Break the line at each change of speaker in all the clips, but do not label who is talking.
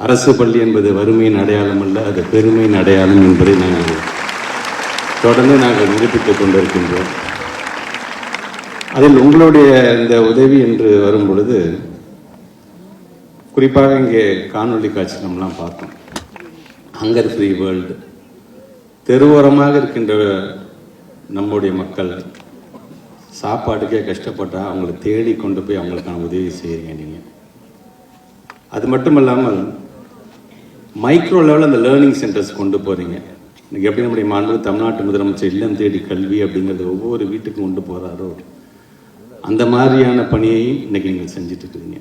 அரசு பள்ளி என்பது வறுமையின் அடையாளம் அல்ல, அது பெருமையின் அடையாளம் என்பதை தொடர்ந்து நாங்கள் நிரூபித்துக் கொண்டிருக்கின்றோம். அதில் உங்களுடைய இந்த உதவி என்று வரும் பொழுது குறிப்பாக இங்கே காணொலி காட்சி நம்மலாம் பார்த்தோம். ஹங்கர் ஃப்ரீ வேர்ல்டு, தெருவோரமாக இருக்கின்ற நம்முடைய மக்கள் சாப்பாட்டுக்கே கஷ்டப்பட்டால் அவங்களை தேடி கொண்டு போய் அவங்களுக்கான உதவி செய்கிறீங்க நீங்கள். அது மட்டும் இல்லாமல் மைக்ரோ லெவலில் அந்த லேர்னிங் சென்டர்ஸ் கொண்டு போகிறீங்க. இன்றைக்கி எப்படி நம்முடைய மாண்பு தமிழ்நாட்டு முதலமைச்சர் இல்லம் தேடி கல்வி அப்படிங்கிறது ஒவ்வொரு வீட்டுக்கும் கொண்டு போகிறாரோ அந்த மாதிரியான பணியை இன்றைக்கி நீங்கள் செஞ்சுட்டு இருக்கிறீங்க.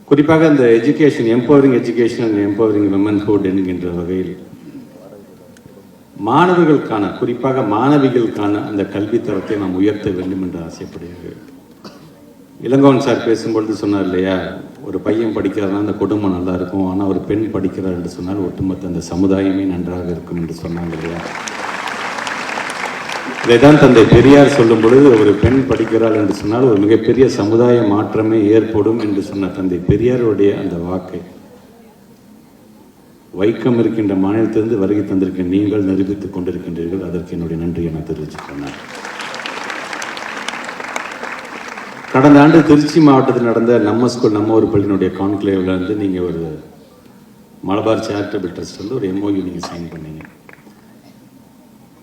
குறிப்பாக அந்த education, empowering education and empowering womanhood என்கின்ற வகையில் மாணவர்களுக்கான, குறிப்பாக மாணவிகளுக்கான அந்த கல்வித்தரத்தை நாம் உயர்த்த வேண்டும் என்று ஆசைப்படுகிறேன். இளங்கோவன் சார் பேசும்பொழுது சொன்னார் இல்லையா, ஒரு பையன் படிக்கிறாருன்னா அந்த குடும்பம் நல்லா இருக்கும், ஆனால் ஒரு பெண் படிக்கிறார் என்று சொன்னால் ஒட்டுமொத்த அந்த சமுதாயமே நன்றாக இருக்கும் என்று சொன்னாங்க இல்லையா. இதைதான் தந்தை பெரியார் சொல்லும் பொழுது, ஒரு பெண் படிக்கிறாள் என்று சொன்னால் ஒரு மிகப்பெரிய சமுதாய மாற்றமே ஏற்படும் என்று சொன்ன தந்தை பெரியாருடைய அந்த வாக்கை வைக்கம் இருக்கின்ற மாநிலத்திலிருந்து வருகை தந்திருக்க நீங்கள் நிரூபித்துக் கொண்டிருக்கின்றீர்கள். அதற்கு என்னுடைய நன்றியை நான் தெரிவிச்சுக்கிறேன். கடந்த ஆண்டு திருச்சி மாவட்டத்தில் நடந்த நம்ம ஸ்கூல் நம்ம ஒரு பள்ளியினுடைய கான்க்ளேவில் வந்து நீங்கள் ஒரு மலபார் சேரிட்டபிள் ட்ரஸ்ட் வந்து ஒரு எம்ஓயு நீங்கள் சைன் பண்ணீங்க.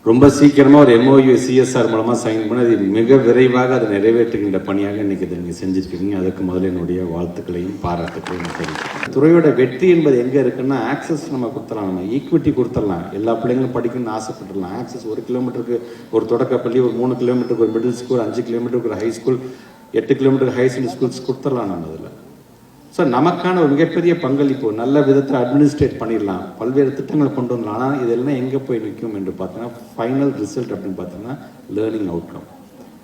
ரொம்ப சீக்கிரமாக ஒரு எம்ஓயு சிஎஸ்ஆர் மூலமாக சைன் பண்ணி அது மிக விரைவாக அதை நிறைவேற்றுகின்ற பணியாக இன்றைக்கி இதை நீங்கள் செஞ்சுருக்கீங்க. அதுக்கு முதல்ல என்னுடைய வாழ்த்துக்களையும் பாராட்டுக்களையும் தெரிவிக்கிறேன். துறையோட வெற்றி என்பது எங்கே இருக்குன்னா, ஆக்சஸ் நம்ம கொடுத்துடலாம், நம்ம ஈக்விட்டி கொடுத்துடலாம், எல்லா பிள்ளைங்களும் படிக்கணும்னு ஆசைப்பட்டுடலாம். ஆக்சஸ் 1 கிலோமீட்டருக்கு ஒரு தொடக்கப்பள்ளி, ஒரு 3 கிலோமீட்டருக்கு ஒரு மிடில் ஸ்கூல், 5 கிலோமீட்டருக்கு ஒரு ஹை ஸ்கூல், 8 கிலோமீட்டருக்கு ஹை செகண்டரி ஸ்கூல்ஸ் கொடுத்துடலாம் நம்ம அதில். ஸோ நமக்கான ஒரு மிகப்பெரிய பங்களிப்பு நல்ல விதத்தில் அட்மினிஸ்ட்ரேட் பண்ணிடலாம், பல்வேறு திட்டங்களை கொண்டு வரலாம். ஆனால் இதெல்லாம் எங்கே போய் நிற்கும் என்று பார்த்தீங்கன்னா, ஃபைனல் ரிசல்ட் அப்படின்னு பார்த்தீங்கன்னா லேர்னிங் அவுட்கம்.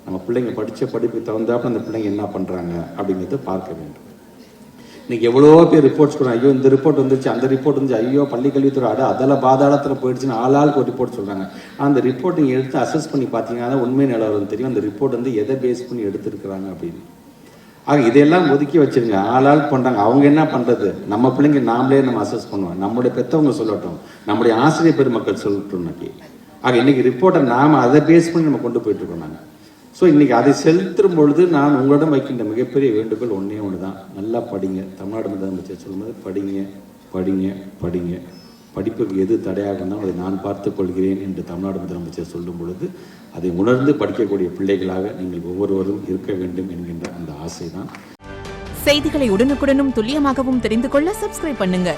நம்ம பிள்ளைங்க படித்த படிப்பு தகுந்தாப்புல அந்த பிள்ளைங்க என்ன பண்ணுறாங்க அப்படிங்கிறத பார்க்க வேண்டும். இன்றைக்கி எவ்வளோ பேர் ரிப்போர்ட்ஸ் கொடுறாங்க, ஐயோ இந்த ரிப்போர்ட் வந்துருச்சு, அந்த ரிப்போர்ட் வந்துச்சு, ஐயோ பள்ளிக்கல்வித்துறை அதில் பாதாளத்தில் போயிடுச்சுன்னு ஆளாளுக்கு ஒரு ரிப்போர்ட் சொல்கிறாங்க. ஆனால் அந்த ரிப்போர்ட் நீங்கள் எடுத்து அசஸ் பண்ணி பார்த்தீங்கன்னா உண்மை நிலவரம் தெரியும், அந்த ரிப்போர்ட் வந்து எதை பேஸ் பண்ணி எடுத்துருக்குறாங்க அப்படின்னு. ஆக இதையெல்லாம் ஒதுக்கி வச்சுருங்க. ஆளாள் பண்ணுறாங்க, அவங்க என்ன பண்ணுறது, நம்ம பிள்ளைங்க நாமளே நம்ம அசஸ் பண்ணுவோம், நம்மளுடைய பெற்றவங்க சொல்லட்டும், நம்முடைய ஆசிரியர் பெருமக்கள் சொல்லட்டும். இன்னைக்கு ஆக இன்றைக்கி ரிப்போர்ட்டை நாம் அதை பேஸ் பண்ணி நம்ம கொண்டு போயிட்டுருக்கோம் நாங்கள். ஸோ இன்றைக்கி அதை செலுத்தும் பொழுது நான் உங்களிடம் வைக்கின்ற மிகப்பெரிய வேண்டுகோள் ஒன்றே ஒன்று தான், நல்லா படிங்க. தமிழ்நாடு முதலமைச்சர் சொல்லும்போது படிங்க படிங்க படிங்க, படிப்புக்கு எது தடையாகனா அதை நான் பார்த்து கொள்கிறேன் என்று தமிழ்நாடு முதலமைச்சர் சொல்லும் பொழுது அதை உணர்ந்து படிக்கக்கூடிய பிள்ளைகளாக நீங்கள் ஒவ்வொருவரும் இருக்க வேண்டும் என்கின்ற அந்த ஆசை தான்.
செய்திகளை உடனுக்குடனும் துல்லியமாகவும் தெரிந்து கொள்ள சப்ஸ்கிரைப் பண்ணுங்க.